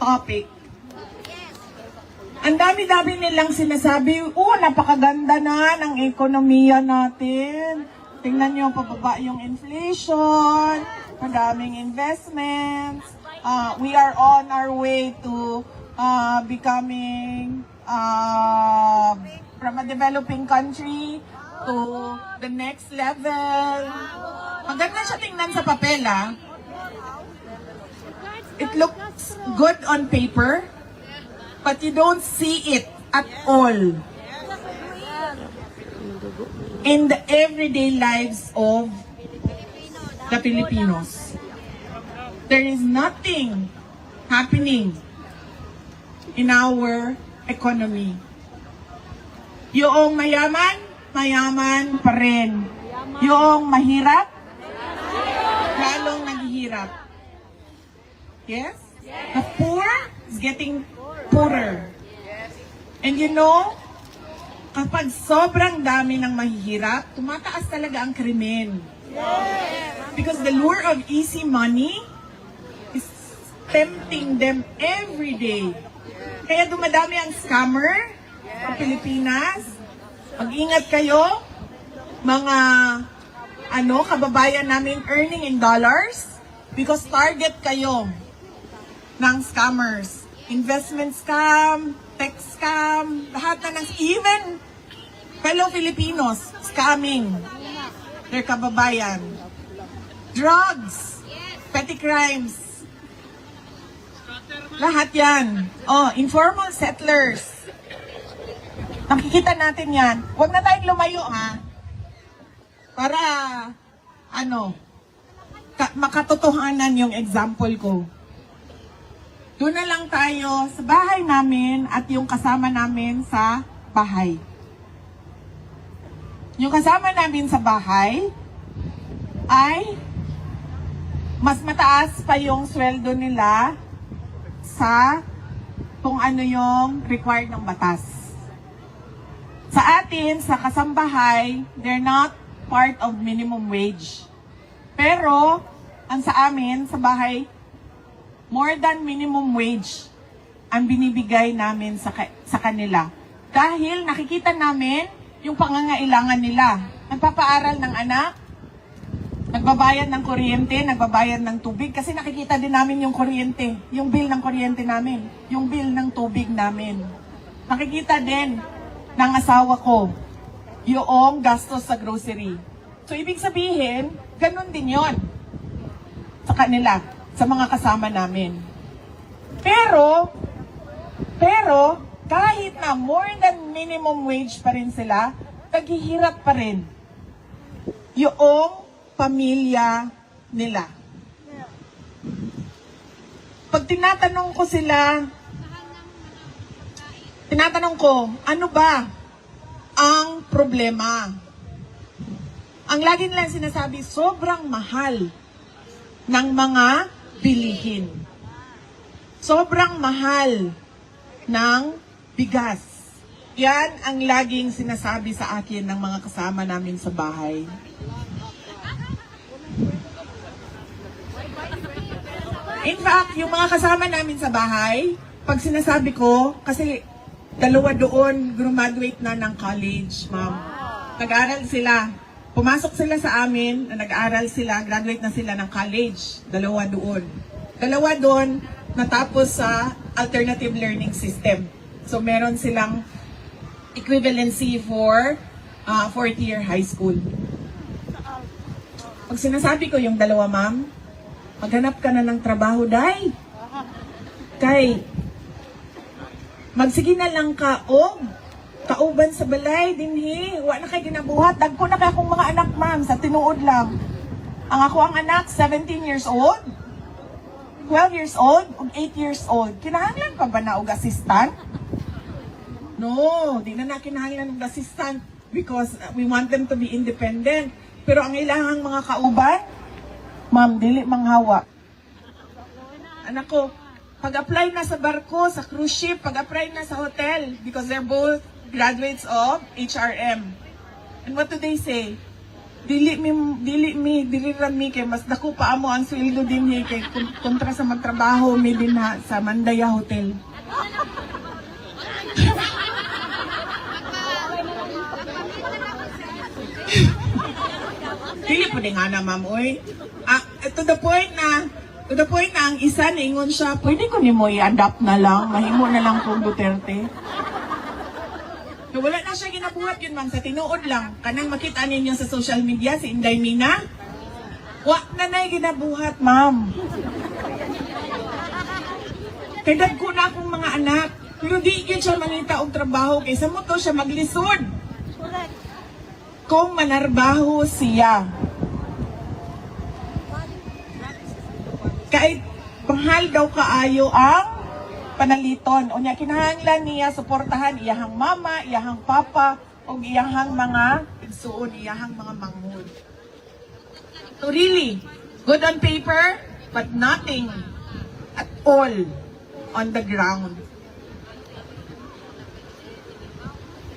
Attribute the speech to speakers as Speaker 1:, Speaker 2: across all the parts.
Speaker 1: topic. Ang dami-dami nilang sinasabi, napakaganda na ng ekonomiya natin. Tingnan nyo, pababa yung inflation, madaming investments. We are on our way to becoming from a developing country to the next level. Maganda siya tingnan sa papel, It looks good on paper, but you don't see it at all in the everyday lives of the Filipinos. There is nothing happening in our economy. Yung mayaman, mayaman pa rin. Yung mahirap, lalong naghihirap. Yes? The poor is getting poorer. And you know, kapag sobrang dami ng mahihirap, tumataas talaga ang krimen. Because the lure of easy money is tempting them every day. Kaya dumadami ang scammer sa Pilipinas. Mag-ingat kayo, mga kababayan namin earning in dollars, because target kayo ng scammers. Investment scam, tech scam, lahat na even fellow Filipinos scamming their kababayan. Drugs, petty crimes, lahat yan. Informal settlers. Nakikita natin yan. Huwag na tayong lumayo, para, makatotohanan yung example ko. Doon na lang tayo sa bahay namin at yung kasama namin sa bahay. Yung kasama namin sa bahay ay mas mataas pa yung sweldo nila sa kung ano yung required ng batas. Sa atin, sa kasambahay, they're not part of minimum wage. Pero, ang sa amin, sa bahay, more than minimum wage ang binibigay namin sa kanila. Dahil nakikita namin yung pangangailangan nila. Nagpapaaral ng anak, nagbabayad ng kuryente, nagbabayad ng tubig, kasi nakikita din namin yung kuryente, yung bill ng kuryente namin, yung bill ng tubig namin. Nakikita din ng asawa ko yung gastos sa grocery. So, ibig sabihin, ganun din yon sa kanila, sa mga kasama namin. Pero, kahit na more than minimum wage pa rin sila, naghihirap pa rin yung pamilya nila. Pag tinatanong ko, ano ba ang problema? Ang lagi nilang sinasabi, sobrang mahal ng mga bilihin. Sobrang mahal ng bigas. Yan ang laging sinasabi sa akin ng mga kasama namin sa bahay. In fact, yung mga kasama namin sa bahay, pag sinasabi ko, kasi dalawa doon, graduate na ng college, ma'am. Nag-aral sila. Pumasok sila sa amin, nag-aaral sila, graduate na sila ng college. Dalawa doon. Dalawa doon, natapos sa alternative learning system. So, meron silang equivalency for fourth year high school. Pag sinasabi ko yung dalawa, ma'am, maghanap ka na ng trabaho, day. Kay, magsige na lang ka, kauban sa balay, dinhi, wa na kay ginabuhat. Dagko na kay akong mga anak, ma'am, sa tinuod lang. Ang ako ang anak, 17 years old, 12 years old, ug 8 years old. Kinahanglan pa ba na og assistant? No, di na kinahanglan og assistant because we want them to be independent. Pero ang ilahang mga kauban, ma'am, dili manghawa. Anak ko, pag-apply na sa barko, sa cruise ship, pag-apply na sa hotel, because they're both graduates of HRM. And what do they say? dili rami kay mas dako pa amo ang sweldo din kay kontra sa magtrabaho mi din ha, sa Mandaya Hotel. Dili po din nga na, ma'am, oy. To the point na ang isa niingon siya, pwede ko nimo i-adapt na lang, mahimo na lang kung Duterte. So, wala na siya ginabuhat yun, ma'am, sa tinuod lang. Kanang makita ninyo sa social media, si Inday Mina, wa na na'y ginabuhat, ma'am. Kaya dagko na akong mga anak, pero di yun siya manita og trabaho, kaysa mo to siya maglisod. Kung manarbaho siya. Kahit mahal daw kaayo ang panaliton. O niya, kinahanglan niya, suportahan iyahang mama, iyahang papa, o iyahang mga igsuon, iyahang mga manghod. So really, good on paper, but nothing at all on the ground.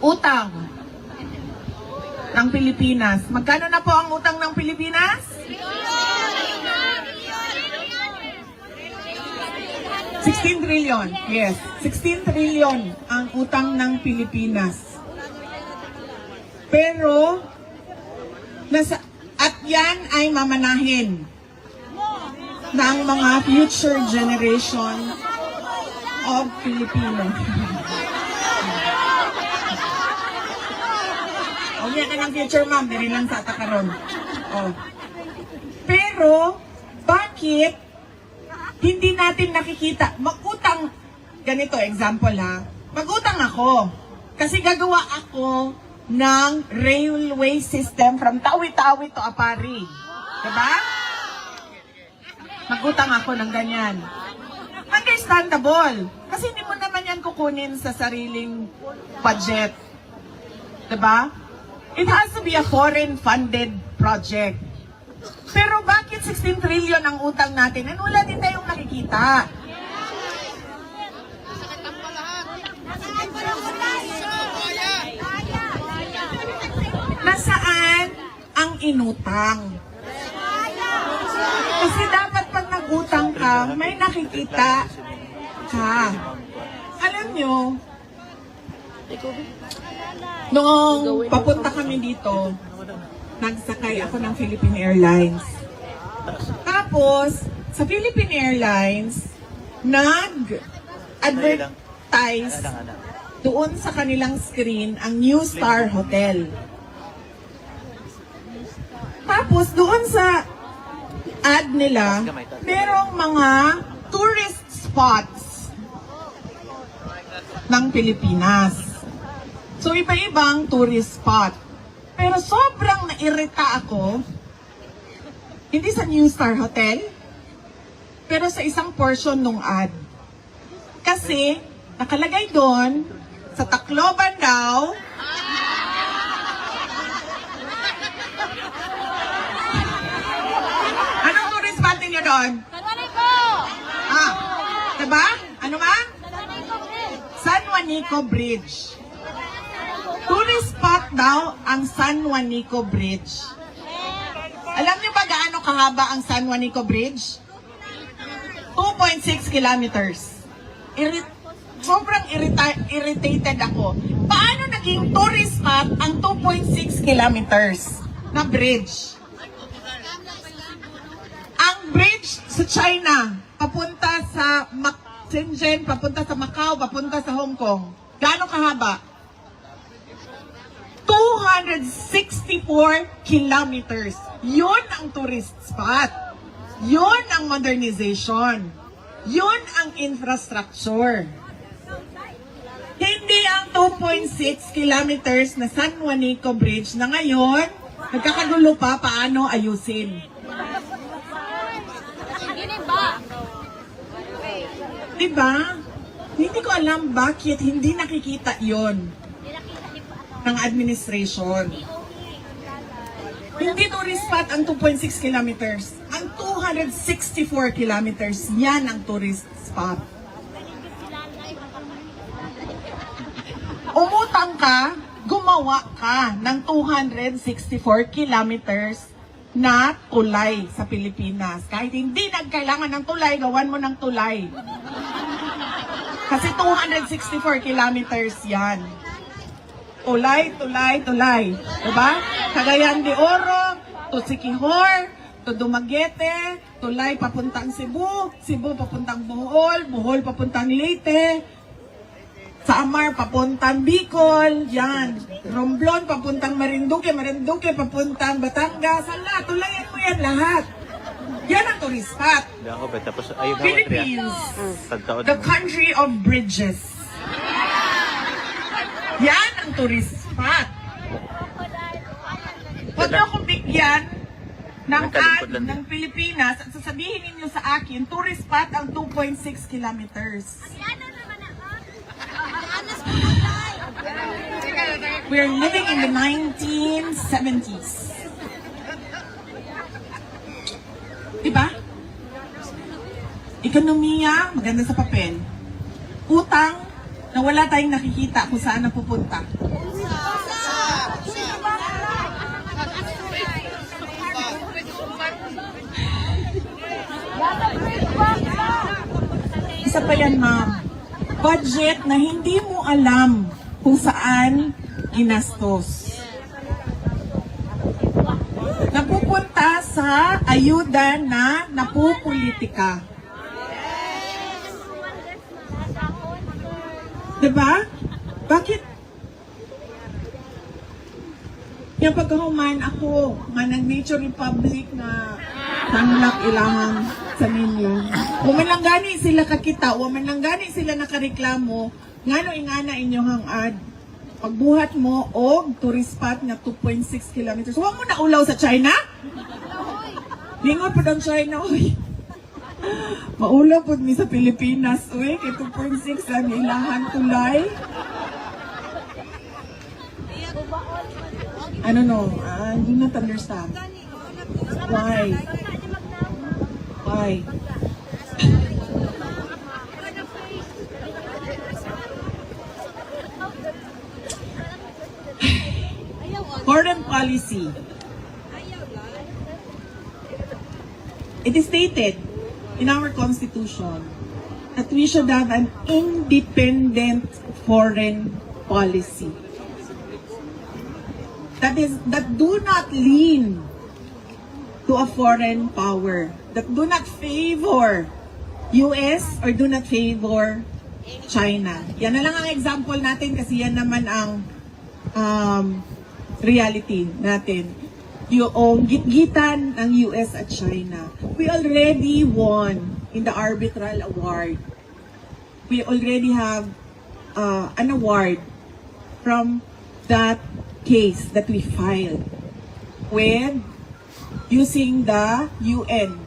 Speaker 1: Utang ng Pilipinas. Magkano na po ang utang ng Pilipinas? 16 trillion. Yes, 16 trillion ang utang ng Pilipinas. Pero, at yan ay mamanahin ng mga future generation of Filipino. O yan ka ng future, ma'am. Diri lang sa atakaron. Oh. Pero, bakit hindi natin nakikita? Mag-utang, ganito, example ha. Mag-utang ako. Kasi gagawa ako ng railway system from Tawi-Tawi to Apari. Diba? Mag-utang ako ng ganyan. Understandable. Kasi hindi mo naman yan kukunin sa sariling budget. Diba? It has to be a foreign-funded project. Pero bakit 16 trillion ang utang natin? And wala din tayong nakikita. Nasaan ang inutang? Kasi dapat pag nag-utang ka, may nakikita ka. Alam nyo, noong papunta kami dito, nagsakay ako ng Philippine Airlines. Tapos, sa Philippine Airlines, nag-advertise doon sa kanilang screen ang New Star Hotel. Tapos, doon sa ad nila, merong mga tourist spots ng Pilipinas. So, iba-ibang tourist spot. Pero sobrang nairita ako, hindi sa New Star Hotel, pero sa isang portion ng ad. Kasi, nakalagay doon, sa Tacloban daw, anong tourist spot niyo doon?
Speaker 2: San Juanico!
Speaker 1: Diba? Ano ba? San Juanico Bridge. Tourist spot daw ang San Juanico Bridge. Alam niyo ba gaano kahaba ang San Juanico Bridge? 2.6 kilometers. Sobrang irritated ako. Paano naging tourist spot ang 2.6 kilometers na bridge? Ang bridge sa China, papunta sa Shenzhen, papunta sa Macau, papunta sa Hong Kong. Gaano kahaba? 264 kilometers. Yun ang tourist spot. Yun ang modernization. Yun ang infrastructure. Hindi ang 2.6 kilometers na San Juanico Bridge na ngayon, nagkakagulo pa paano ayusin. Diba? Hindi ko alam bakit hindi nakikita yon ng administration. Hindi tourist spot ang 2.6 kilometers. Ang 264 kilometers, yan ang tourist spot. Umutang ka gumawa ka ng 264 kilometers na tulay sa Pilipinas. Kahit hindi nagkailangan ng tulay, gawan mo ng tulay. Kasi 264 kilometers yan. Tulay, tulay, tulay. Diba? Cagayan de Oro, to Siquijor, to Dumaguete, tulay papuntang Cebu, Cebu papuntang Bohol, Bohol papuntang Leyte, Samar papuntang Bicol, yan. Romblon papuntang Marinduque, Marinduque papuntang Batangas. Ala, tulayan mo yan lahat. Yan ang tourist spot. Philippines, the country of bridges. Yan ang tourist spot. Huwag niyo akong bigyan ng ad ng Pilipinas at sasabihin ninyo sa akin, tourist spot ang 2.6 kilometers. We're living in the 1970s. Diba? Ekonomiya, maganda sa papel. Utang, na wala tayong nakikita kung saan napupunta. Isa pa yan, ma'am. Budget na hindi mo alam kung saan ginastos. Napupunta sa ayuda na napupolitika. Diba? Bakit? Yung pagkahuman ako, nga nag-Nature Republic na tanglak ilahang sa ninyo. Waman lang gani sila kakita, waman lang gani sila nakareklamo, ngano ingana inyong ad. Pagbuhat mo o tourist spot na 2.6 kilometers. Huwag mo na ulaw sa China? Lingon pa daw China, uy. Maulaw po mi sa Pilipinas, uy. Kaya 2.6 lang ilahan tulay. I don't know. I do not understand. Why? Why? Foreign policy. It is stated in our constitution that we should have an independent foreign policy. That do not lean to a foreign power, that do not favor US or do not favor China. Yan na lang ang example natin kasi yan naman ang reality natin. Yung gitgitan ng US at China. We already won in the arbitral award. We already have an award from that case that we filed with using the UN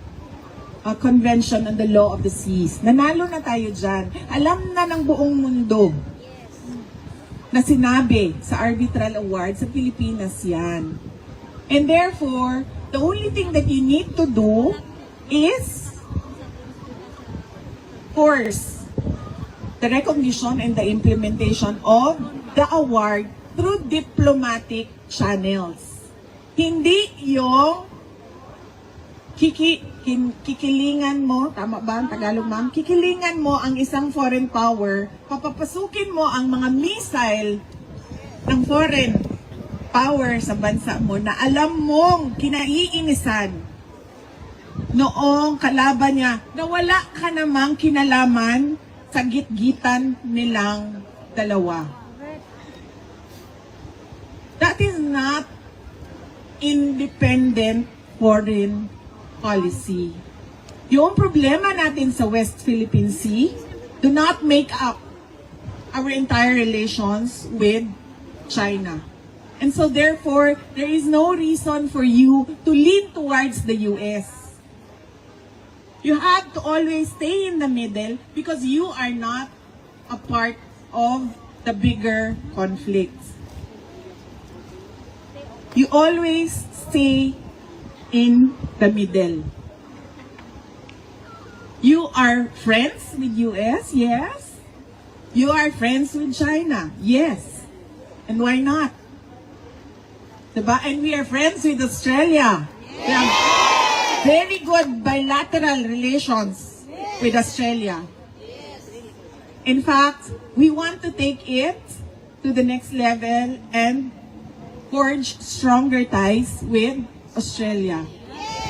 Speaker 1: Convention on the Law of the Seas. Nanalo na tayo dyan. Alam na ng buong mundo na sinabi sa arbitral award sa Pilipinas yan. And therefore, the only thing that you need to do is force the recognition and the implementation of the award through diplomatic channels. Hindi yung kikilingan mo, tama ba ang Tagalog ma'am? Kikilingan mo ang isang foreign power, papapasukin mo ang mga missile ng foreign power sa bansa mo na alam mong kinaiinisan noong kalaban niya na wala ka namang kinalaman sa gitgitan nilang dalawa. That is not independent foreign policy. Yung problema natin sa West Philippine Sea do not make up our entire relations with China. And so therefore, there is no reason for you to lean towards the US. You have to always stay in the middle because you are not a part of the bigger conflicts. You always stay in the middle. You are friends with US? Yes. You are friends with China? Yes. And why not? Diba? And we are friends with Australia. We have very good bilateral relations with Australia. In fact, we want to take it to the next level and forge stronger ties with Australia.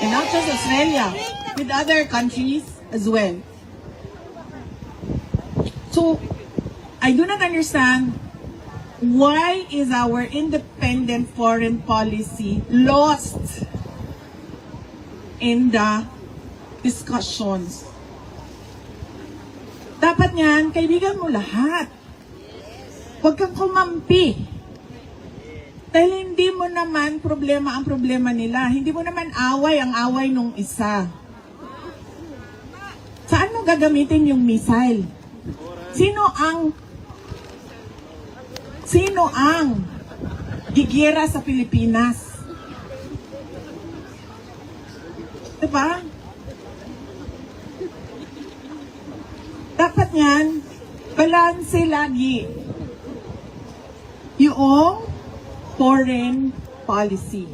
Speaker 1: And not just Australia, with other countries as well. So, I do not understand why is our independent foreign policy lost in the discussions. Dapat niyan, kaibigan mo lahat. Huwag kang kumampi. Dahil hindi mo naman problema ang problema nila. Hindi mo naman away ang away nung isa. Saan mo gagamitin yung missile? Sino ang gigera sa Pilipinas? Diba? Dapat yan, balanse lagi yung foreign policy.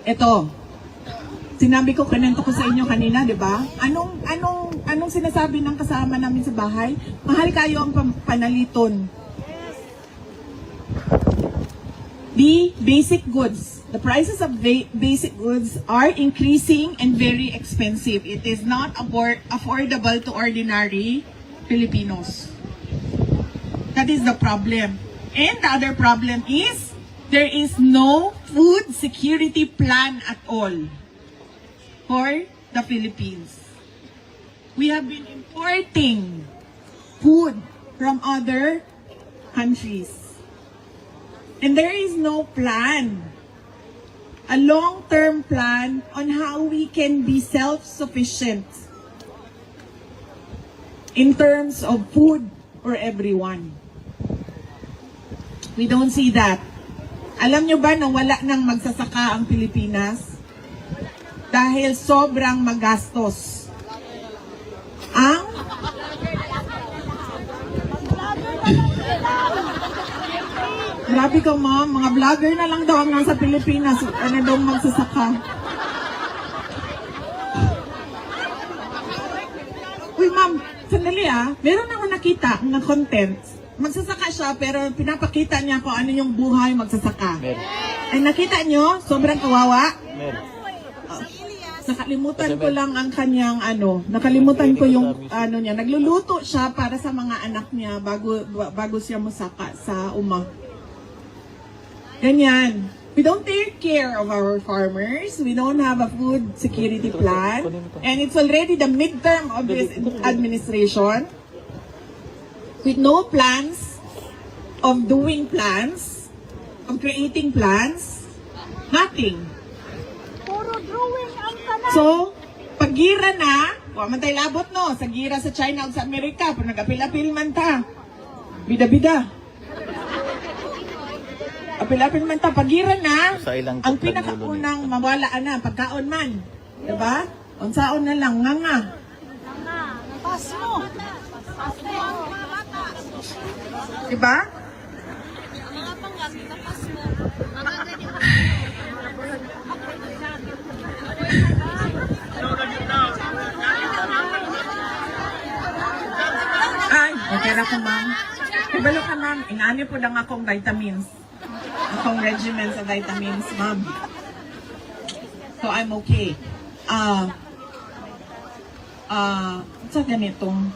Speaker 1: Ito, sinabi ko, kanento ko sa inyo kanina, di ba? Anong sinasabi ng kasama namin sa bahay? Mahal kayo ang panaliton. The basic goods, the prices of basic goods are increasing and very expensive. It is not affordable to ordinary Filipinos. That is the problem. And the other problem is, there is no food security plan at all for the Philippines. We have been importing food from other countries. And there is no plan, a long-term plan on how we can be self-sufficient in terms of food for everyone. We don't see that. Alam nyo ba na wala nang magsasaka ang Pilipinas? Dahil sobrang magastos. Grabe ka, ma'am. Mga vlogger na lang daw ang nasa Pilipinas. Ano daw magsasaka? Uy, ma'am. Sandali meron ako nakita na content. Magsasaka siya pero pinapakita niya kung ano yung buhay magsasaka. Ay nakita nyo? Sobrang kawawa. Nakalimutan ko lang ang kanyang nakalimutan ko yung niya. Nagluluto siya para sa mga anak niya bago siya musaka sa uma. Ganyan. We don't take care of our farmers. We don't have a food security plan. And it's already the midterm of this administration. With no plans of doing plans, of creating plans, nothing.
Speaker 2: Puro drawing ang tanan.
Speaker 1: So, pag gira na, man tayo labot no, sa gira sa China o sa Amerika, pag nag-apil-apil man ta, bida-bida. Apil-apil man ta, pag gira na, ang pinakaunang mawala na, pagkaon man. Diba? Unsaon na lang, nga.
Speaker 2: Pas mo.
Speaker 1: Diba?
Speaker 2: Mga panggap, tapas mo.
Speaker 1: Ay, okay na ko, ma'am. Ibalo ka, ma'am. Inaani po lang akong vitamins. Akong regimen sa vitamins, ma'am. So, I'm okay. Sa ganitong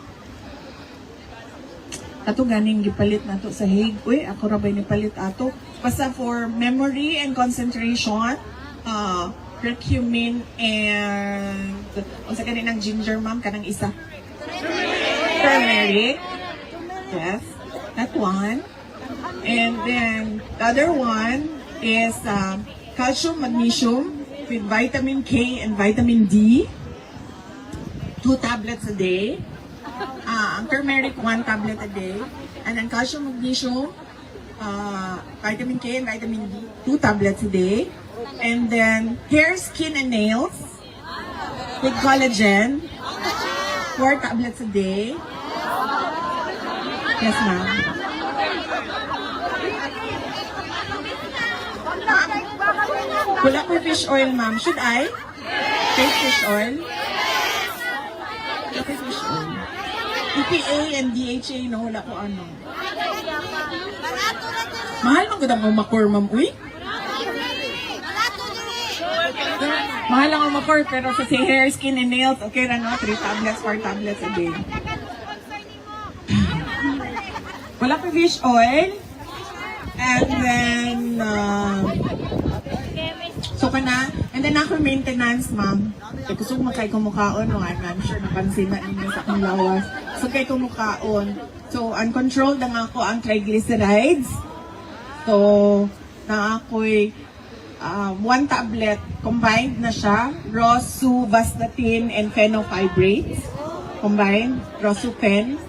Speaker 1: ato ganing gipalit nato sa Hague. Uy, ako ra ba ni palit ato? Basta for memory and concentration, curcumin and unsa kaninang ginger, ma'am, kanang isa. Turmeric. Yes, that one. And then the other one is calcium, magnesium with vitamin K and vitamin D. 2 tablets a day. Ang turmeric, 1 tablet a day. And then calcium, magnesium, vitamin K and vitamin D, 2 tablets a day. And then hair, skin, and nails with collagen, 4 tablets a day. Yes, ma'am. Wala ko fish oil, ma'am. Should I? Take fish oil? Wala ko fish oil. EPA and DHA, no? Wala ko ano. Mahal mo ganda mo makor, ma'am. Uy? Mahal lang ang makor, pero sa say hair, skin, and nails, okay na no? 3 tablets, 4 tablets a day. Wala ko fish oil. And then, so ka na. And then ako maintenance, ma'am. Gusto mo kay kumukaon, no? I'm sure napansin na ninyo sa akong lawas. So kay kumukaon. So, uncontrolled na ako ang triglycerides. So, na ako'y 1 tablet, combined na siya. Rosuvastatin and fenofibrates. Combined, Rosufen.